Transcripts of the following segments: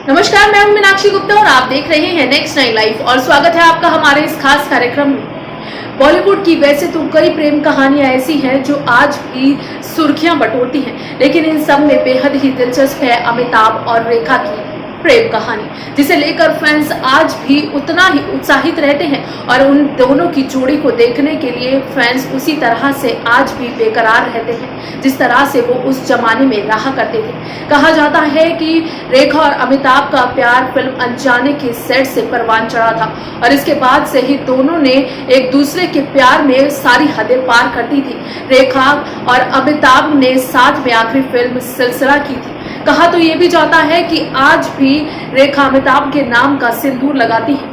नमस्कार, मैं हूं मीनाक्षी गुप्ता और आप देख रहे हैं नेक्स्ट 9 लाइव और स्वागत है आपका हमारे इस खास कार्यक्रम में। बॉलीवुड की वैसे तो कई प्रेम कहानियां ऐसी हैं जो आज भी सुर्खियां बटोरती हैं, लेकिन इन सब में बेहद ही दिलचस्प है अमिताभ और रेखा की प्रेम कहानी, जिसे लेकर फैंस आज भी उतना ही उत्साहित रहते हैं और उन दोनों की जोड़ी को देखने के लिए फैंस उसी तरह से आज भी बेकरार रहते हैं जिस तरह से वो उस जमाने में रहा करते थे। कहा जाता है कि रेखा और अमिताभ का प्यार फिल्म अनजाने के सेट से परवान चढ़ा था और इसके बाद से ही दोनों ने एक दूसरे के प्यार में सारी हदें पार कर दी थी। रेखा और अमिताभ ने साथ में आखिरी फिल्म सिलसिला की थी। कहा तो ये भी जाता है कि आज भी रेखा अमिताभ के नाम का सिंदूर लगाती है।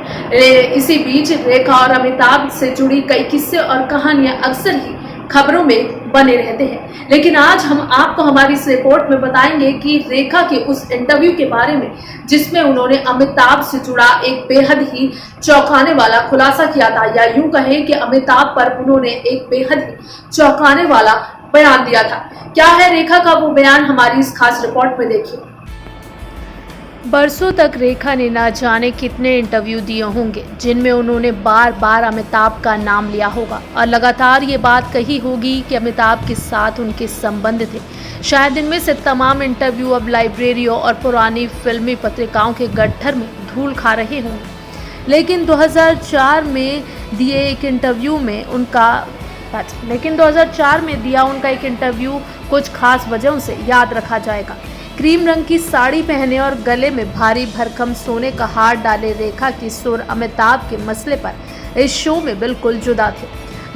इसी बीच रेखा और अमिताभ से जुड़ी कई किस्से और कहानियां अक्सर ही खबरों में बने रहते हैं, लेकिन आज हम आपको हमारी इस रिपोर्ट में बताएंगे कि रेखा के उस इंटरव्यू के बारे में जिसमें उन्होंने अमिताभ से जुड़ा एक बेहद ही चौंकाने वाला खुलासा किया था, या यूं कहें कि अमिताभ पर उन्होंने एक बेहद ही चौंकाने वाला बयान दिया था। क्या है रेखा का वो बयान, हमारी इस खास रिपोर्ट में देखिए। बरसों तक रेखा ने ना जाने कितने इंटरव्यू दिए होंगे जिनमें उन्होंने बार बार अमिताभ का नाम लिया होगा और लगातार ये बात कही होगी कि अमिताभ के साथ उनके संबंध थे। शायद इनमें से तमाम इंटरव्यू अब लाइब्रेरियों और पुरानी फिल्मी पत्रिकाओं के गट्ठर में धूल खा रहे होंगे, लेकिन 2004 में दिए एक इंटरव्यू में उनका एक इंटरव्यू कुछ खास वजहों से याद रखा जाएगा। क्रीम रंग की साड़ी पहने और गले में भारी भरकम सोने का हार डाले रेखा की सुर अमिताभ के मसले पर इस शो में बिल्कुल जुदा थे।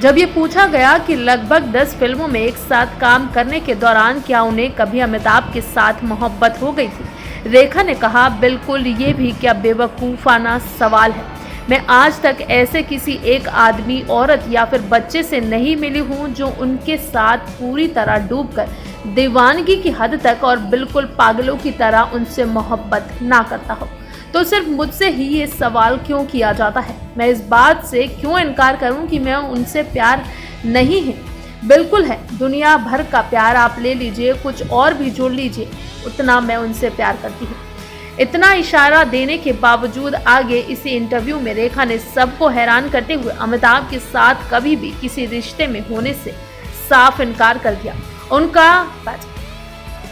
जब ये पूछा गया कि लगभग 10 फिल्मों में एक साथ काम करने के दौरान क्या उन्हें कभी अमिताभ के साथ मोहब्बत हो गई थी, रेखा ने कहा, बिल्कुल, ये भी क्या बेवकूफ़ाना सवाल है। मैं आज तक ऐसे किसी एक आदमी, औरत या फिर बच्चे से नहीं मिली हूँ जो उनके साथ पूरी तरह डूबकर दीवानगी की हद तक और बिल्कुल पागलों की तरह उनसे मोहब्बत ना करता हो। तो सिर्फ मुझसे ही ये सवाल क्यों किया जाता है? मैं इस बात से क्यों इनकार करूं कि मैं उनसे प्यार नहीं है? बिल्कुल है, दुनिया भर का प्यार आप ले लीजिए, कुछ और भी जोड़ लीजिए, उतना मैं उनसे प्यार करती हूँ। इतना इशारा देने के बावजूद आगे इसी इंटरव्यू में रेखा ने सबको हैरान करते हुए अमिताभ के साथ कभी भी किसी रिश्ते में होने से साफ इनकार कर दिया।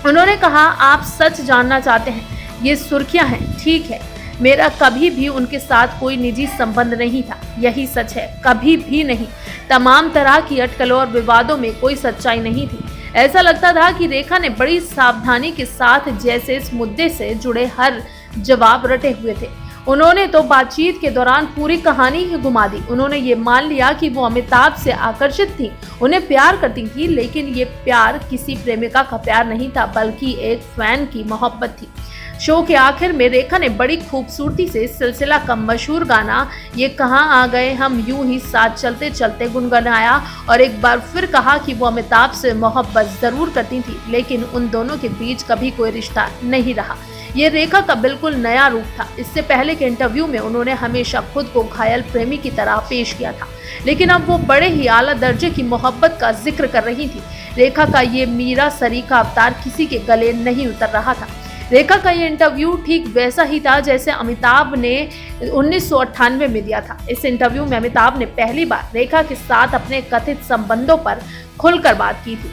उन्होंने कहा, आप सच जानना चाहते हैं, ये सुर्खियां हैं, ठीक है, मेरा कभी भी उनके साथ कोई निजी संबंध नहीं था, यही सच है, कभी भी नहीं। तमाम तरह की अटकलों और विवादों में कोई सच्चाई नहीं थी। ऐसा लगता था कि रेखा ने बड़ी सावधानी के साथ जैसे इस मुद्दे से जुड़े हर जवाब रटे हुए थे। उन्होंने तो बातचीत के दौरान पूरी कहानी ही घुमा दी। उन्होंने ये मान लिया कि वो अमिताभ से आकर्षित थी, उन्हें प्यार करती थी, लेकिन ये प्यार किसी प्रेमिका का प्यार नहीं था, बल्कि एक फैन की मोहब्बत थी। शो के आखिर में रेखा ने बड़ी खूबसूरती से सिलसिला का मशहूर गाना ये कहाँ आ गए हम यूं ही साथ चलते चलते गुनगुनाया और एक बार फिर कहा कि वो अमिताभ से मोहब्बत जरूर करती थी, लेकिन उन दोनों के बीच कभी कोई रिश्ता नहीं रहा। ये रेखा का बिल्कुल नया रूप था। इससे पहले के इंटरव्यू में उन्होंने हमेशा खुद को घायल प्रेमी की तरह पेश किया था, लेकिन अब वो बड़े ही आला दर्जे की मोहब्बत का जिक्र कर रही थी। रेखा का ये मीरा सरी का अवतार किसी के गले नहीं उतर रहा था। रेखा का ये इंटरव्यू ठीक वैसा ही था जैसे अमिताभ ने 1998 में दिया था। इस इंटरव्यू में अमिताभ ने पहली बार रेखा के साथ अपने कथित संबंधों पर खुलकर बात की थी।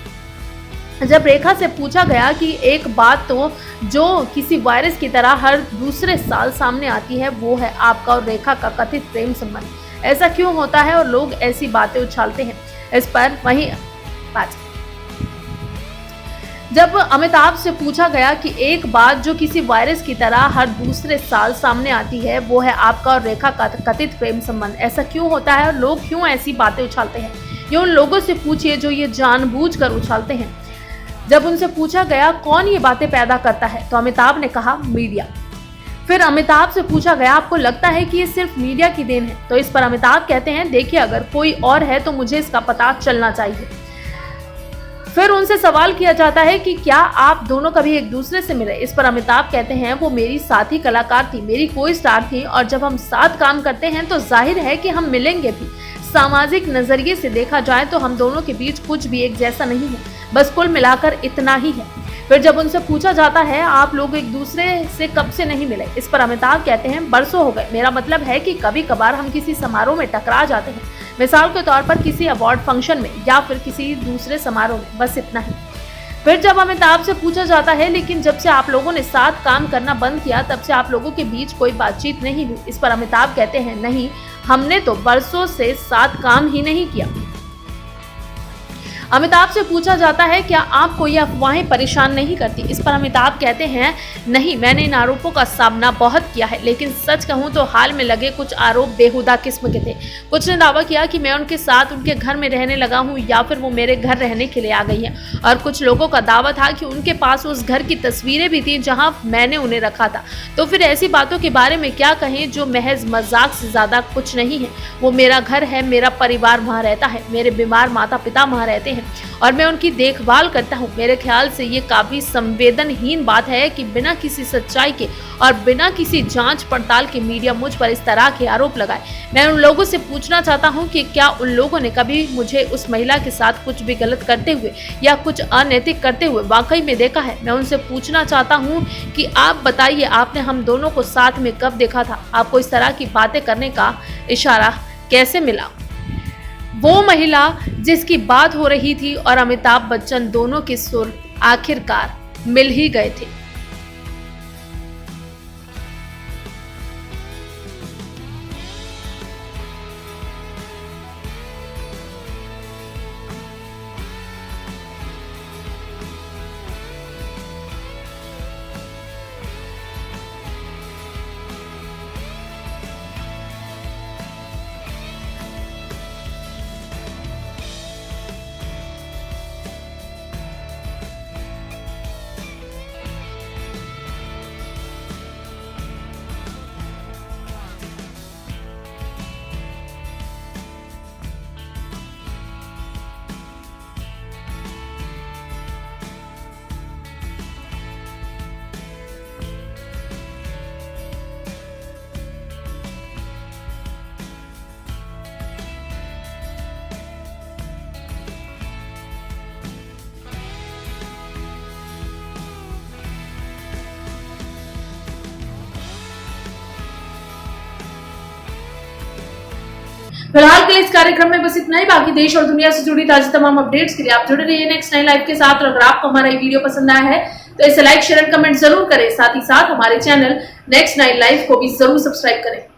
जब रेखा से पूछा गया कि एक बात तो जो किसी वायरस की तरह हर दूसरे साल सामने आती है, वो है आपका और रेखा का कथित प्रेम संबंध। ऐसा क्यों होता है और लोग ऐसी बातें उछालते हैं? इस पर वहीं जब अमिताभ से पूछा गया कि एक बात जो किसी वायरस की तरह हर दूसरे साल सामने आती है, वो है आपका और रेखा का कथित प्रेम संबंध, ऐसा क्यों होता है और लोग क्यों ऐसी बातें उछालते हैं? ये उन लोगों से पूछिए जो ये जानबूझकर उछालते हैं। जब उनसे पूछा गया कौन ये बातें पैदा करता है, तो अमिताभ ने कहा, मीडिया। फिर अमिताभ से पूछा गया, आपको लगता है कि ये सिर्फ मीडिया की देन है? तो इस पर अमिताभ कहते हैं, देखिए, अगर कोई और है तो मुझे इसका पता चलना चाहिए। फिर उनसे सवाल किया जाता है कि क्या आप दोनों कभी एक दूसरे से मिले? इस पर अमिताभ कहते हैं, वो मेरी साथी कलाकार थी, मेरी कोई स्टार थी, और जब हम साथ काम करते हैं तो जाहिर है कि हम मिलेंगे भी। सामाजिक नजरिए से देखा जाए तो हम दोनों के बीच कुछ भी एक जैसा नहीं है, बस कुल मिलाकर इतना ही है। फिर जब उनसे पूछा जाता है आप लोग एक दूसरे से कब से नहीं मिले, इस पर अमिताभ कहते हैं बरसों हो गए। मेरा मतलब है कि कभी कभार हम किसी समारोह में टकरा जाते हैं, मिसाल के तौर पर किसी अवार्ड फंक्शन में या फिर किसी दूसरे समारोह में, बस इतना ही। फिर जब अमिताभ से पूछा जाता है लेकिन जब से आप लोगों ने साथ काम करना बंद किया तब से आप लोगों के बीच कोई बातचीत नहीं हुई, इस पर अमिताभ कहते हैं नहीं, हमने तो बरसों से साथ काम ही नहीं किया। अमिताभ से पूछा जाता है क्या आपको ये अफवाहें परेशान नहीं करती, इस पर अमिताभ कहते हैं नहीं, मैंने इन आरोपों का सामना बहुत किया है, लेकिन सच कहूं तो हाल में लगे कुछ आरोप बेहुदा किस्म के थे। कुछ ने दावा किया कि मैं उनके साथ उनके घर में रहने लगा हूं या फिर वो मेरे घर रहने के लिए आ गई है, और कुछ लोगों का दावा था कि उनके पास उस घर की तस्वीरें भी थी जहां मैंने उन्हें रखा था। तो फिर ऐसी बातों के बारे में क्या कहें जो महज मजाक से ज्यादा कुछ नहीं है। वो मेरा घर है, मेरा परिवार वहां रहता है, मेरे बीमार माता पिता वहां रहते हैं और मैं उनकी देखभाल करता हूं। मेरे ख्याल से ये काफी संवेदनहीन बात है कि बिना किसी सच्चाई के और बिना किसी जांच पड़ताल के मीडिया मुझ पर इस तरह के आरोप लगाए। मैं उन लोगों से पूछना चाहता हूं कि क्या उन लोगों ने कभी मुझे उस महिला के साथ कुछ भी गलत करते हुए या कुछ अनैतिक करते हुए वाकई में देखा है। मैं उनसे पूछना चाहता हूं कि आप बताइए, आपने हम दोनों को साथ में कब देखा था, आपको इस तरह की बातें करने का इशारा कैसे मिला। वो महिला जिसकी बात हो रही थी और अमिताभ बच्चन दोनों के सुर आखिरकार मिल ही गए थे। फिलहाल के लिए इस कार्यक्रम में बस इतना ही। बाकी देश और दुनिया से जुड़ी ताजी तमाम अपडेट्स के लिए आप जुड़े रहिए नेक्स्ट 9 लाइव के साथ। और अगर आपको हमारा ये वीडियो पसंद आया है तो इसे लाइक शेयर एंड कमेंट जरूर करें। साथ ही साथ हमारे चैनल नेक्स्ट 9 लाइव को भी जरूर सब्सक्राइब करें।